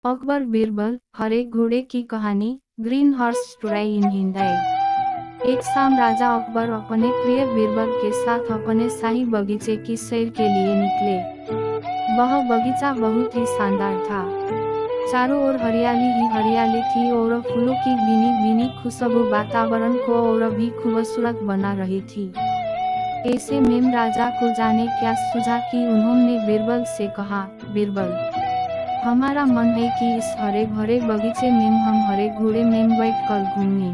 अकबर बीरबल हरे घोड़े की कहानी। Green horse story in Hindi. एक शाम राजा अकबर अपने प्रिय बीरबल के साथ अपने शाही बगीचे की सैर के लिए निकले। वह बगीचा बहुत ही शानदार था। चारों ओर हरियाली ही हरियाली थी और फूलों की भीनी भीनी खुशबू वातावरण को और भी खूबसूरत बना रही थी। ऐसे में राजा को जाने क्या सूझा कि उन्होंने बीरबल से कहा, बीरबल, हमारा मन है कि इस हरे भरे बगीचे में हम हरे घोड़े में बैठकर घूमें।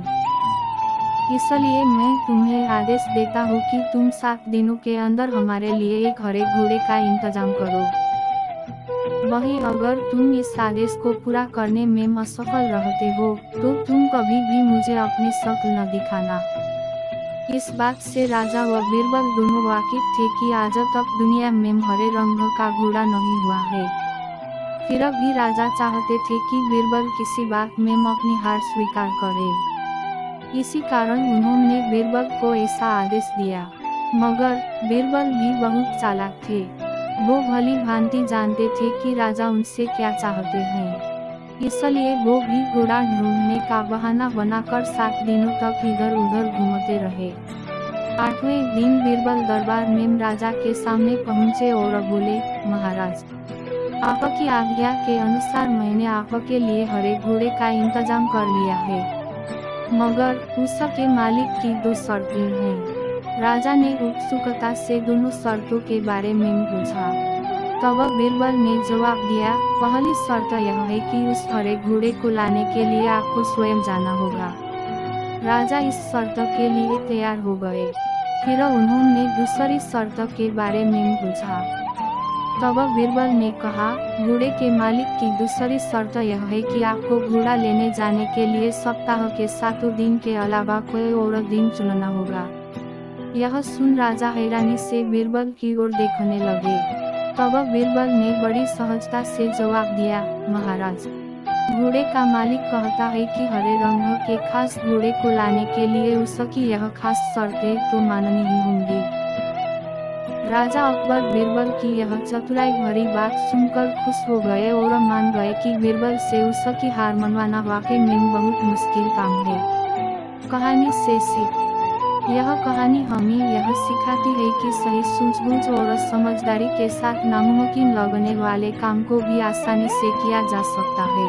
इसलिए मैं तुम्हें आदेश देता हूँ कि तुम 7 दिनों के अंदर हमारे लिए एक हरे घोड़े का इंतजाम करो। वहीं अगर तुम इस आदेश को पूरा करने में असफल रहते हो तो तुम कभी भी मुझे अपनी शक्ल न दिखाना। इस बात से राजा व बीरबल दोनों वाकिफ थे कि आज तक दुनिया में हरे रंग का घोड़ा नहीं हुआ है। फिर भी राजा चाहते थे कि बीरबल किसी बात में अपनी हार स्वीकार करे। इसी कारण उन्होंने बीरबल को ऐसा आदेश दिया। मगर बीरबल भी बहुत चालाक थे। वो भली भांति जानते थे कि राजा उनसे क्या चाहते हैं। इसलिए वो भी घोड़ा ढूंढने का बहाना बनाकर 7 दिनों तक इधर उधर घूमते रहे। 8वें दिन बीरबल दरबार में राजा के सामने पहुंचे और बोले, महाराज, आपकी आज्ञा के अनुसार मैंने आपके लिए हरे घोड़े का इंतजाम कर लिया है, मगर उसके मालिक की 2 शर्तें हैं। राजा ने उत्सुकता से दोनों शर्तों के बारे में पूछा। तब बीरबल ने जवाब दिया, पहली शर्त यह है कि उस हरे घोड़े को लाने के लिए आपको स्वयं जाना होगा। राजा इस शर्त के लिए तैयार हो गए। फिर उन्होंने दूसरी शर्त के बारे में पूछा। तब बीरबल ने कहा, घोड़े के मालिक की दूसरी शर्त यह है कि आपको घोड़ा लेने जाने के लिए सप्ताह के 7 दिन के अलावा कोई और दिन चुनना होगा। यह सुन राजा हैरानी से बीरबल की ओर देखने लगे। तब बीरबल ने बड़ी सहजता से जवाब दिया, महाराज, घोड़े का मालिक कहता है कि हरे रंग के खास घोड़े को लाने के लिए उसकी यह खास शर्तें तो माननी ही होंगी। राजा अकबर बीरबल की यह चतुराई भरी बात सुनकर खुश हो गए और मान गए कि बीरबल से उसकी हार मनवाना वाकई में बहुत मुश्किल काम है। कहानी से सीख। यह कहानी हमें यह सिखाती है कि सही सूझबूझ और समझदारी के साथ नामुमकिन लगने वाले काम को भी आसानी से किया जा सकता है।